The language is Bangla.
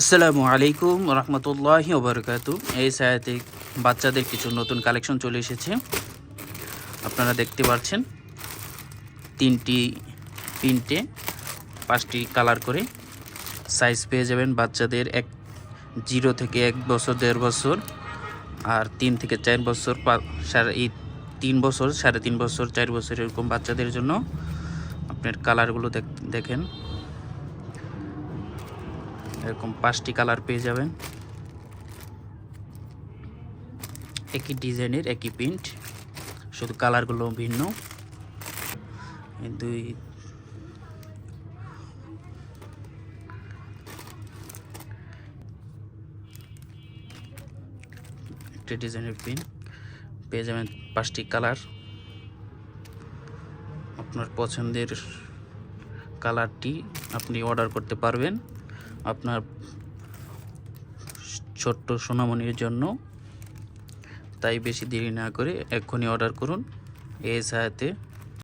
আসসালামু আলাইকুম রহমতুল্লাহি ওবরকাতু। এই সায়াতে বাচ্চাদের কিছু নতুন কালেকশন চলে এসেছে। আপনারা দেখতে পাচ্ছেন তিনটে 5টি কালার করে সাইজ পেয়ে যাবেন। বাচ্চাদের 0 থেকে 1 বছর 1.5 বছর, আর 3 থেকে 4 বছর, এই 3 বছর, 3.5 বছর, 4 বছর, এরকম বাচ্চাদের জন্য আপনার কালারগুলো দেখেন। এরকম 5টি কালার পেয়ে যাবেন, একই ডিজাইনের একই প্রিন্ট, শুধু কালারগুলো ভিন্ন। দুই একটা ডিজাইনের প্রিন্ট পেয়ে যাবেন, 5টি কালার। আপনার পছন্দের কালারটি আপনি অর্ডার করতে পারবেন আপনার ছোট্ট সোনামণির জন্য। তাই বেশি দেরি না করে এক্ষুনি অর্ডার করুন এই সাথে।